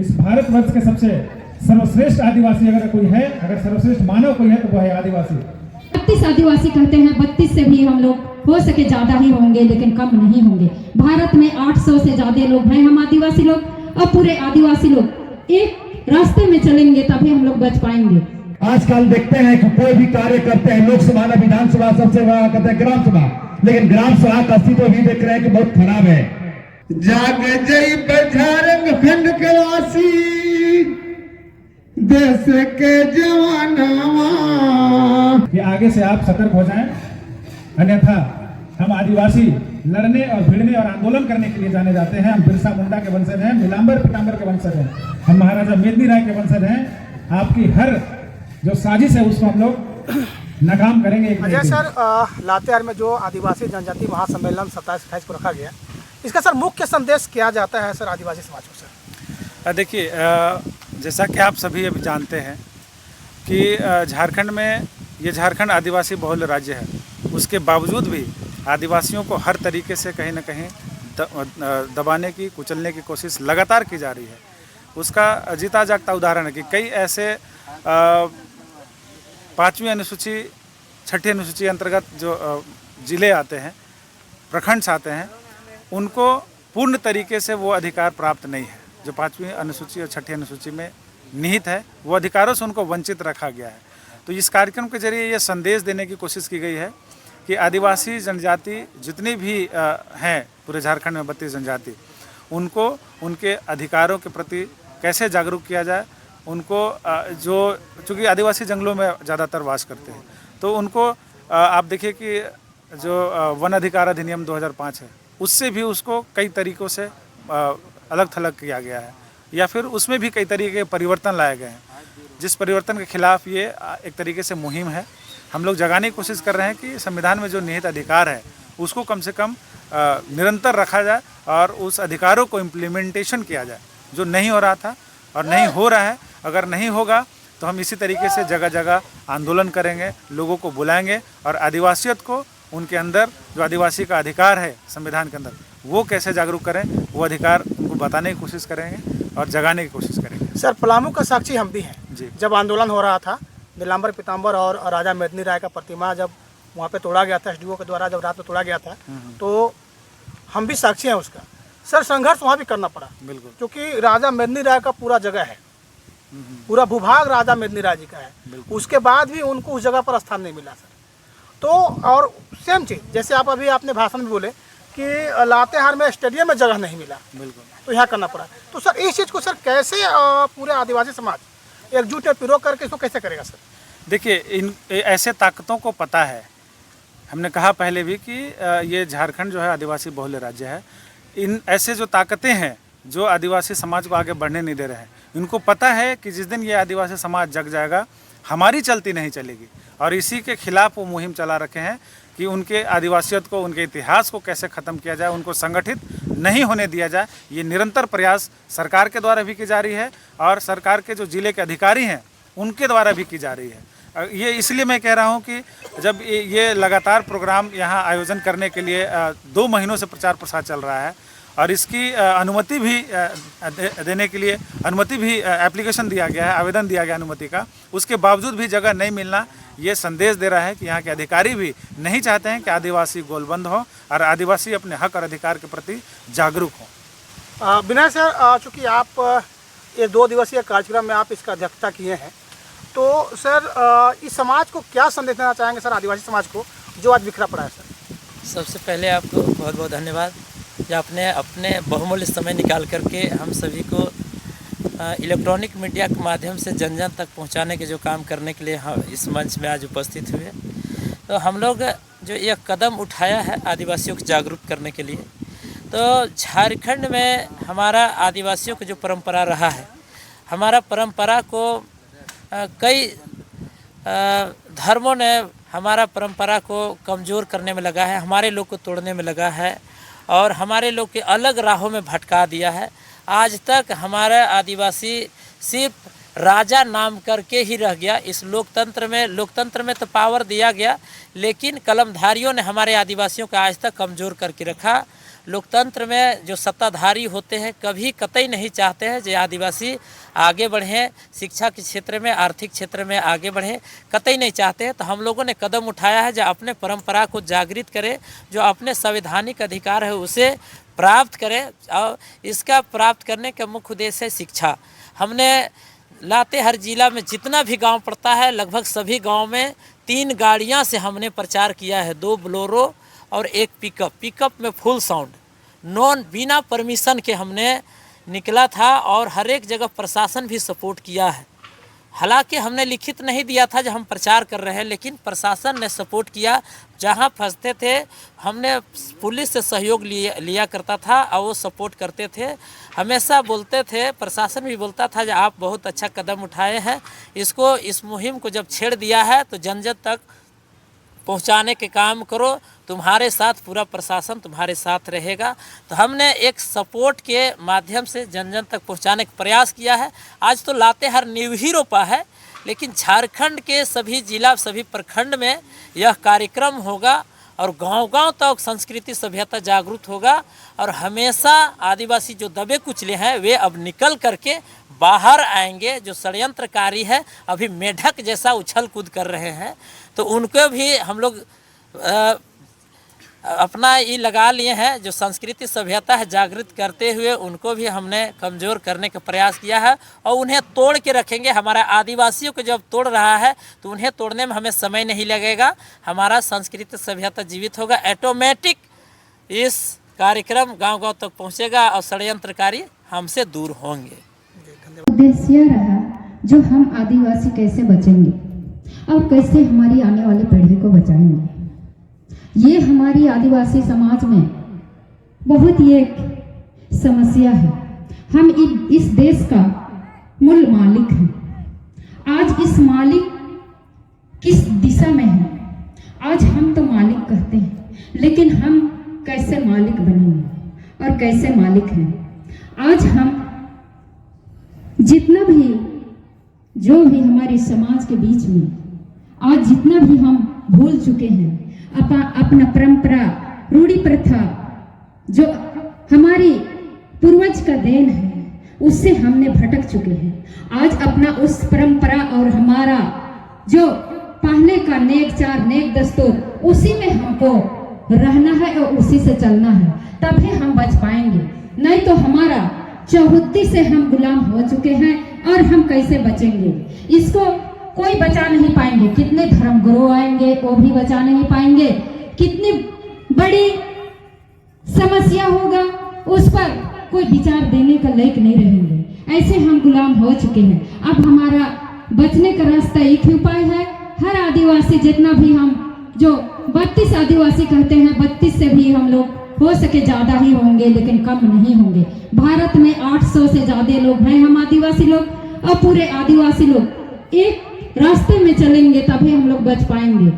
इस भारतवर्ष के सबसे सर्वश्रेष्ठ आदिवासी अगर कोई है, अगर सर्वश्रेष्ठ मानव कोई है तो वो है आदिवासी। 32 आदिवासी कहते हैं, 32 से भी हम लोग हो सके ज्यादा ही होंगे, लेकिन कम नहीं होंगे। भारत में 800 से ज्यादा लोग हैं हम आदिवासी लोग, और पूरे आदिवासी लोग एक रास्ते में चलेंगे तभी हम लोग बच पाएंगे। आजकल देखते हैं कि कोई भी कार्य करते हैं, लोकसभा में विधानसभा सबसे बड़ा करते हैं ग्राम सभा, लेकिन ग्राम सभा का अस्तित्व भी देख रहे हैं कि बहुत खराब है। जाग जई झारखंड खंड के वासी, देश के जवानवा। कि आगे से आप सतर्क हो जाएं, अन्यथा हम आदिवासी लड़ने और भिड़ने और आंदोलन करने के लिए जाने जाते हैं। हम बिरसा मुंडा के वंशज हैं, नीलांबर पीतांबर के वंशज हैं, हम महाराजा मेदिनी राय के वंशज हैं। आपकी हर जो साजिश है उसको हम लोग नाकाम करेंगे। अजय सर, लातेहार में जो आदिवासी जनजाति महासम्मेलन 27-28 को रखा गया, इसका सर मुख्य संदेश क्या जाता है सर आदिवासी समाज को? सर देखिए, जैसा कि आप सभी अभी जानते हैं कि झारखंड में ये झारखंड आदिवासी बहुल राज्य है, उसके बावजूद भी आदिवासियों को हर तरीके से कहीं ना कहीं दबाने की, कुचलने की कोशिश लगातार की जा रही है। उसका जीता जागता उदाहरण है कि कई ऐसे 5वीं अनुसूची, 6ठी अनुसूची अंतर्गत जो जिले आते हैं, प्रखंड आते हैं, उनको पूर्ण तरीके से वो अधिकार प्राप्त नहीं है जो 5वीं अनुसूची और 6ठी अनुसूची में निहित है। वो अधिकारों से उनको वंचित रखा गया है। तो इस कार्यक्रम के जरिए ये संदेश देने की कोशिश की गई है कि आदिवासी जनजाति जितनी भी हैं पूरे झारखंड में 32 जनजाति, उनको उनके अधिकारों के प्रति कैसे जागरूक किया जाए। उनको जो चूँकि आदिवासी जंगलों में ज़्यादातर वास करते हैं, तो उनको आप देखिए कि जो वन अधिकार अधिनियम 2005 है, उससे भी उसको कई तरीक़ों से अलग थलग किया गया है, या फिर उसमें भी कई तरीके के परिवर्तन लाए गए हैं, जिस परिवर्तन के खिलाफ ये एक तरीके से मुहिम है। हम लोग जगाने की कोशिश कर रहे हैं कि संविधान में जो निहित अधिकार है उसको कम से कम निरंतर रखा जाए और उस अधिकारों को इम्प्लीमेंटेशन किया जाए, जो नहीं हो रहा था और नहीं हो रहा है। अगर नहीं होगा तो हम इसी तरीके से जगह जगह आंदोलन करेंगे, लोगों को बुलाएंगे और आदिवासियत को, उनके अंदर जो आदिवासी का अधिकार है संविधान के अंदर, वो कैसे जागरूक करें, वो अधिकार उनको बताने की कोशिश करेंगे और जगाने की कोशिश करेंगे। सर, पलामू का साक्षी हम भी हैं जी। जब आंदोलन हो रहा था, नीलांबर पीतांबर और राजा मेदिनी राय का प्रतिमा जब वहाँ पे तोड़ा गया था, एसडीओ के द्वारा जब रात में तोड़ा गया था, तो हम भी साक्षी हैं उसका। सर, संघर्ष वहाँ भी करना पड़ा, बिल्कुल, क्योंकि राजा मेदिनी राय का पूरा जगह है, पूरा भूभाग राजा मेदिनी राय जी का है। उसके बाद भी उनको उस जगह पर स्थान नहीं मिला सर। तो और सेम चीज़ जैसे आप अभी आपने भाषण में बोले कि लातेहार में स्टेडियम में जगह नहीं मिला, बिल्कुल, तो यहाँ करना पड़ा। तो सर इस चीज़ को सर कैसे पूरे आदिवासी समाज एकजुट में पिरो करके इसको कैसे करेगा सर? देखिए, इन ऐसे ताकतों को पता है, हमने कहा पहले भी कि ये झारखंड जो है आदिवासी बहुल राज्य है। इन ऐसे जो ताकतें हैं जो आदिवासी समाज को आगे बढ़ने नहीं दे रहे हैं, इनको पता है कि जिस दिन ये आदिवासी समाज जग जाएगा, हमारी चलती नहीं चलेगी। और इसी के खिलाफ वो मुहिम चला रखे हैं कि उनके आदिवासियत को, उनके इतिहास को कैसे ख़त्म किया जाए, उनको संगठित नहीं होने दिया जाए। ये निरंतर प्रयास सरकार के द्वारा भी की जा रही है और सरकार के जो जिले के अधिकारी हैं उनके द्वारा भी की जा रही है। ये इसलिए मैं कह रहा हूँ कि जब ये लगातार प्रोग्राम यहाँ आयोजन करने के लिए 2 महीनों से प्रचार प्रसार चल रहा है और इसकी अनुमति भी देने के लिए एप्लीकेशन दिया गया है, आवेदन दिया गया अनुमति का, उसके बावजूद भी जगह नहीं मिलना ये संदेश दे रहा है कि यहाँ के अधिकारी भी नहीं चाहते हैं कि आदिवासी गोलबंद हो और आदिवासी अपने हक और अधिकार के प्रति जागरूक हों। विनय सर, चूँकि आप ये 2 दिवसीय कार्यक्रम में आप इसका अध्यक्षता किए हैं, तो सर इस समाज को क्या संदेश देना चाहेंगे सर, आदिवासी समाज को जो आज बिखरा पड़ा है सर? सबसे पहले आपको बहुत बहुत धन्यवाद जो आपने अपने बहुमूल्य समय निकाल करके हम सभी को इलेक्ट्रॉनिक मीडिया के माध्यम से जन जन तक पहुंचाने के जो काम करने के लिए हम इस मंच में आज उपस्थित हुए। तो हम लोग जो एक कदम उठाया है आदिवासियों को जागरूक करने के लिए, तो झारखंड में हमारा आदिवासियों का जो परंपरा रहा है, हमारा परंपरा को कई धर्मों ने हमारा परंपरा को कमज़ोर करने में लगा है, हमारे लोग को तोड़ने में लगा है और हमारे लोग के अलग राहों में भटका दिया है। आज तक हमारा आदिवासी सिर्फ राजा नाम करके ही रह गया। इस लोकतंत्र में तो पावर दिया गया, लेकिन कलमधारियों ने हमारे आदिवासियों को आज तक कमज़ोर करके रखा। लोकतंत्र में जो सत्ताधारी होते हैं कभी कतई नहीं चाहते हैं जो आदिवासी आगे बढ़ें, शिक्षा के क्षेत्र में, आर्थिक क्षेत्र में आगे बढ़ें, कतई नहीं चाहते हैं। तो हम लोगों ने कदम उठाया है जो अपने परंपरा को जागृत करे, जो अपने संवैधानिक अधिकार है उसे प्राप्त करें। और इसका प्राप्त करने का मुख्य उद्देश्य है शिक्षा। हमने लातेहार जिला में जितना भी गांव पड़ता है लगभग सभी गांव में 3 गाड़ियां से हमने प्रचार किया है, 2 बोलेरो और 1 पिकअप में फुल साउंड नॉन बिना परमिशन के हमने निकला था और हर एक जगह प्रशासन भी सपोर्ट किया है। हालांकि हमने लिखित नहीं दिया था जब हम प्रचार कर रहे हैं, लेकिन प्रशासन ने सपोर्ट किया। जहां फंसते थे हमने पुलिस से सहयोग लिया करता था और वो सपोर्ट करते थे, हमेशा बोलते थे। प्रशासन भी बोलता था कि आप बहुत अच्छा कदम उठाए हैं, इस मुहिम को जब छेड़ दिया है तो जन जन तक पहुंचाने के काम करो, तुम्हारे साथ पूरा प्रशासन तुम्हारे साथ रहेगा। तो हमने एक सपोर्ट के माध्यम से जन जन तक पहुंचाने का प्रयास किया है। आज तो लातेहार न्यू ही रोपा है, लेकिन झारखंड के सभी जिला, सभी प्रखंड में यह कार्यक्रम होगा और गांव-गांव तक संस्कृति सभ्यता जागरूक होगा। और हमेशा आदिवासी जो दबे कुचले हैं वे अब निकल करके बाहर आएंगे। जो षड्यंत्रकारी है अभी मेढक जैसा उछल कूद कर रहे हैं, तो उनको भी हम लोग अपना ये लगा लिए हैं। जो संस्कृति सभ्यता है जागृत करते हुए उनको भी हमने कमज़ोर करने का प्रयास किया है और उन्हें तोड़ के रखेंगे। हमारा आदिवासियों को जब तोड़ रहा है तो उन्हें तोड़ने में हमें समय नहीं लगेगा। हमारा संस्कृति सभ्यता जीवित होगा, ऑटोमेटिक इस कार्यक्रम गांव-गांव तक पहुंचेगा और षड्यंत्रकारी हमसे दूर होंगे। उद्देश्य यह रहा जो हम आदिवासी कैसे बचेंगे और कैसे हमारी आने वाली पीढ़ी को बचाएंगे। ये हमारी आदिवासी समाज में बहुत ही एक समस्या है। हम इस देश का मूल मालिक हैं। आज इस मालिक किस दिशा में है? आज हम तो मालिक कहते हैं, लेकिन हम कैसे मालिक बनेंगे और कैसे मालिक हैं? आज हम जितना भी जो भी हमारे समाज के बीच में आज जितना भी हम भूल चुके हैं, अपना परंपरा, रूढ़ी प्रथा जो हमारी पूर्वज का देन है, उससे हमने भटक चुके हैं। आज अपना उस परंपरा और हमारा जो पहले का नेक चार नेक दस्तूर, उसी में हमको रहना है और उसी से चलना है, तभी हम बच पाएंगे। नहीं तो हमारा चौहद्दी से हम गुलाम हो चुके हैं और हम कैसे बचेंगे? इसको कोई बचा नहीं पाएंगे। कितने धर्मगुरु आएंगे वो भी बचा नहीं पाएंगे। कितनी बड़ी समस्या होगा उस पर कोई विचार देने का लायक नहीं रहेंगे। ऐसे हम गुलाम हो चुके हैं। अब हमारा बचने का रास्ता एक ही उपाय है। हर आदिवासी जितना भी हम जो 32 आदिवासी कहते हैं, 32 से भी हम लोग हो सके ज्यादा ही होंगे, लेकिन कम नहीं होंगे। भारत में 800 से ज्यादा लोग हैं हम आदिवासी लोग, और पूरे आदिवासी लोग एक रास्ते में चलेंगे तभी हम लोग बच पाएंगे।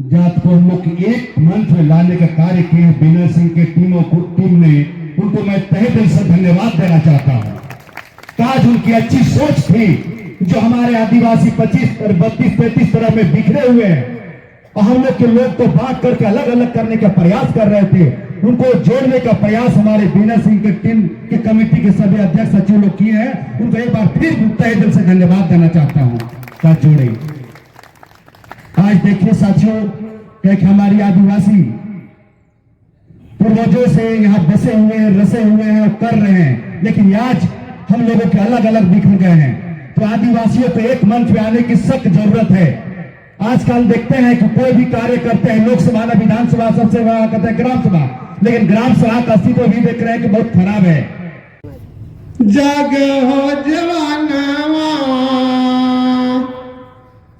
जात को मुख्य एक मंच में लाने का कार्य किए बीना सिंह के टीम ने, उनको मैं तहे दिल से धन्यवाद देना चाहता हूँ। काश उनकी अच्छी सोच थी। जो हमारे आदिवासी 25 और 32-33 तरह में बिखरे हुए हैं और हम लोग के लोग तो बांट करके अलग अलग करने का प्रयास कर रहे थे, उनको जोड़ने का प्रयास हमारे बीना सिंह के टीम के कमेटी के सभी अध्यक्ष सचिव लोग किए हैं। उनको एक बार फिर तहे दिल से धन्यवाद देना चाहता हूँ। साथ जोड़े आज देखिए साथियों, कि हमारी आदिवासी पूर्वजों से यहाँ बसे हुए हैं, रसे हुए हैं और कर रहे हैं, लेकिन आज हम लोगों के अलग अलग बिखर गए हैं। तो आदिवासियों को एक मंच पे आने की सख्त जरूरत है। आजकल देखते हैं कि कोई भी कार्य करते हैं, लोकसभा न विधानसभा, सबसे बड़ा कहते हैं ग्राम सभा, लेकिन ग्राम सभा का अस्तित्व भी देख रहे हैं कि बहुत खराब है। जाग हो जवानावा,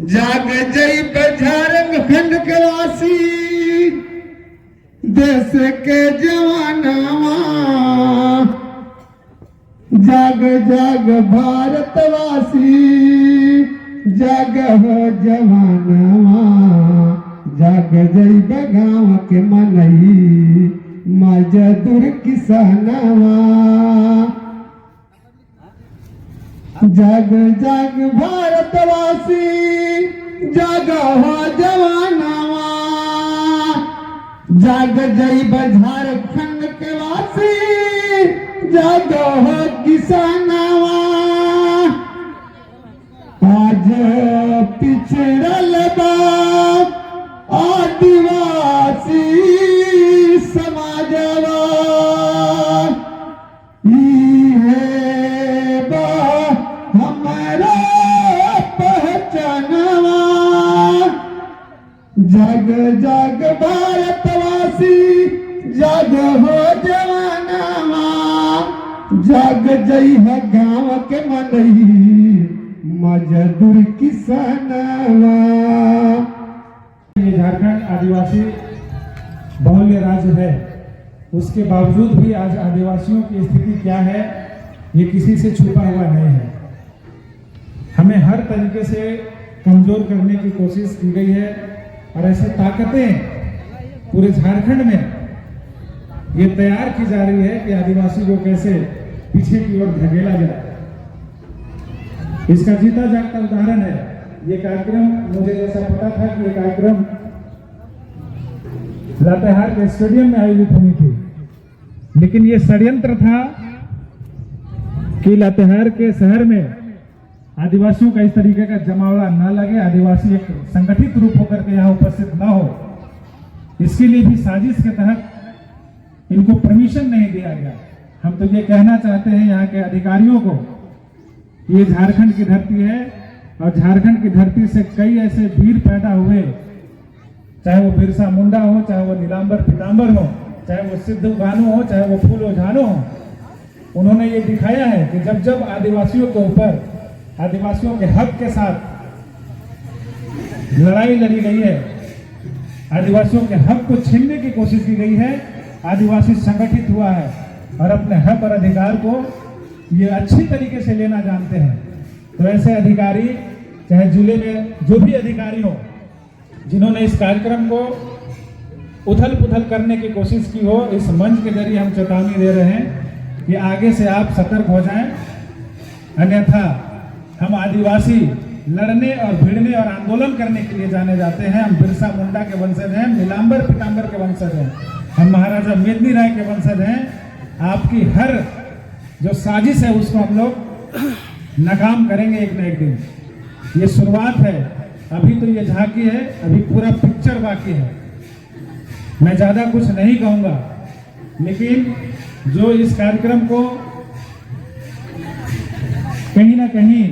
जाग जई झारखंड के वासी, देश के जवानावा, जाग जाग भारतवासी, जाग हो जवानावा, जाग जई गाँव के मनई, मजदूर किसानवा, जाग जाग भारतवासी, जाग हो जवानावा, जाग जई झारखंड के वासी जागो हो किसानवा आज पिछड़ल बा आदिवासी समाजवा इहे बा हमारा पहचानवा जग जग भारतवासी जग हो जवानवा जग जई है गाँव के मनई मजदूर किसानवा। ये झारखंड आदिवासी बहुल्य राज्य है, उसके बावजूद भी आज आदिवासियों की स्थिति क्या है ये किसी से छुपा हुआ नहीं है। हमें हर तरीके से कमजोर करने की कोशिश की गई है और ऐसी ताकतें पूरे झारखंड में ये तैयार की जा रही है कि आदिवासी को कैसे पीछे की ओर धकेला जाए। इसका जीता जागता उदाहरण है ये कार्यक्रम। मुझे जैसा पता था कि ये कार्यक्रम लातेहार के स्टेडियम में आयोजित होनी थी, लेकिन ये षड्यंत्र था कि लातेहार के शहर में आदिवासियों का इस तरीके का जमावड़ा न लगे, आदिवासी एक संगठित रूप होकर के यहाँ उपस्थित न हो। इसके लिए भी साजिश के तहत इनको परमिशन नहीं दिया गया। हम तो ये कहना चाहते हैं यहाँ के अधिकारियों को, ये झारखंड की धरती है और झारखंड की धरती से कई ऐसे वीर पैदा हुए, चाहे वो बिरसा मुंडा हो, चाहे वो नीलांबर पीतांबर हो, चाहे वो सिद्धू कान्हू हो, चाहे वो फूलो झानो हो। उन्होंने ये दिखाया है कि जब जब आदिवासियों के ऊपर, आदिवासियों के हक के साथ लड़ाई लड़ी गई है, आदिवासियों के हक को छीनने की कोशिश की गई है, आदिवासी संगठित हुआ है और अपने हक और अधिकार को ये अच्छी तरीके से लेना जानते हैं। तो ऐसे अधिकारी, चाहे जिले में जो भी अधिकारी हो, जिन्होंने इस कार्यक्रम को उथल पुथल करने की कोशिश की हो, इस मंच के जरिए हम चेतावनी दे रहे हैं कि आगे से आप सतर्क हो जाएं, अन्यथा हम आदिवासी लड़ने और भिड़ने और आंदोलन करने के लिए जाने जाते हैं। हम बिरसा मुंडा के वंशज हैं, नीलांबर पीतांबर के वंशज हैं, हम महाराजा मेदिनी राय के वंशज हैं। आपकी हर जो साजिश है उसको हम लोग नाकाम करेंगे एक न एक दिन। ये शुरुआत है, अभी तो ये झांकी है, अभी पूरा पिक्चर बाकी है। मैं ज्यादा कुछ नहीं कहूंगा, लेकिन जो इस कार्यक्रम को कहीं ना कहीं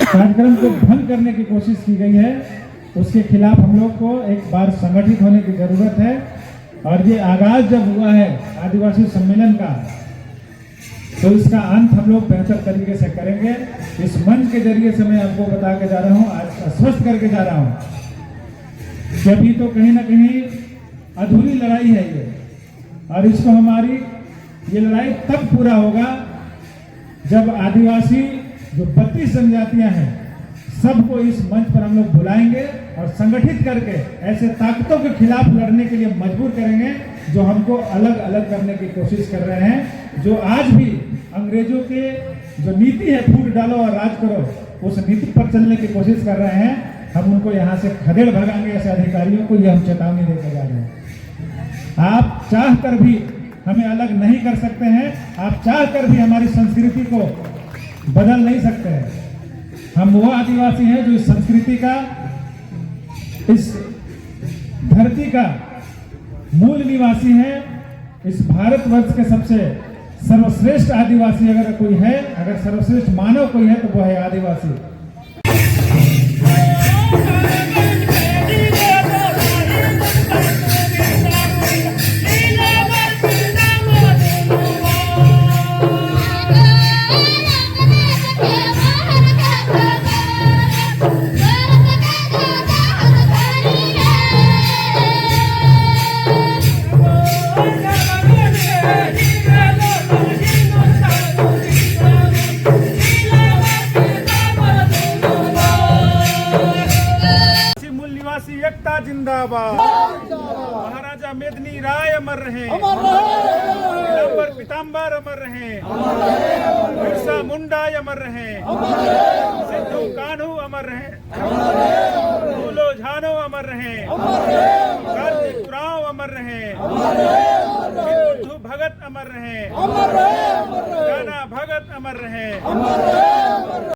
कार्यक्रम को भंग करने की कोशिश की गई है, उसके खिलाफ हम लोग को एक बार संगठित होने की जरूरत है। और ये आगाज जब हुआ है आदिवासी सम्मेलन का, तो इसका अंत हम लोग बेहतर तरीके से करेंगे। इस मंच के जरिए से मैं आपको बता के जा रहा हूँ, आज आश्वस्त करके जा रहा हूँ कि अभी तो कहीं ना कहीं अधूरी लड़ाई है ये, और इसको हमारी ये लड़ाई तब पूरा होगा जब आदिवासी जो 32 जनजातियां हैं सबको इस मंच पर हम लोग बुलाएंगे और संगठित करके ऐसे ताकतों के खिलाफ लड़ने के लिए मजबूर करेंगे जो हमको अलग अलग करने की कोशिश कर रहे हैं। जो आज भी अंग्रेजों के जो नीति है, फूट डालो और राज करो, उस नीति पर चलने की कोशिश कर रहे हैं, हम उनको यहाँ से खदेड़ भगाएंगे। ऐसे अधिकारियों को ये हम चेतावनी देकर जा रहे हैं। आप चाह कर भी हमें अलग नहीं कर सकते हैं, आप चाह कर भी हमारी संस्कृति को बदल नहीं सकते हैं। हम वो आदिवासी हैं जो इस संस्कृति का, इस धरती का मूल निवासी है। इस भारतवर्ष के सबसे सर्वश्रेष्ठ आदिवासी अगर कोई है, अगर सर्वश्रेष्ठ मानव कोई है तो वो है आदिवासी। एकता जिंदाबाद, महाराजा मेदिनी राय अमर रहे, नीलांबर पीतांबर अमर रहे, बिरसा मुंडा अमर रहे, सिद्धू कान्हू अमर रहे, फूलो झानो अमर रहे, कार्तिक उरांव अमर रहे, अमर रहे, अमर रहे, अमर रहे, राणा भगत अमर रहे, अमर रहे।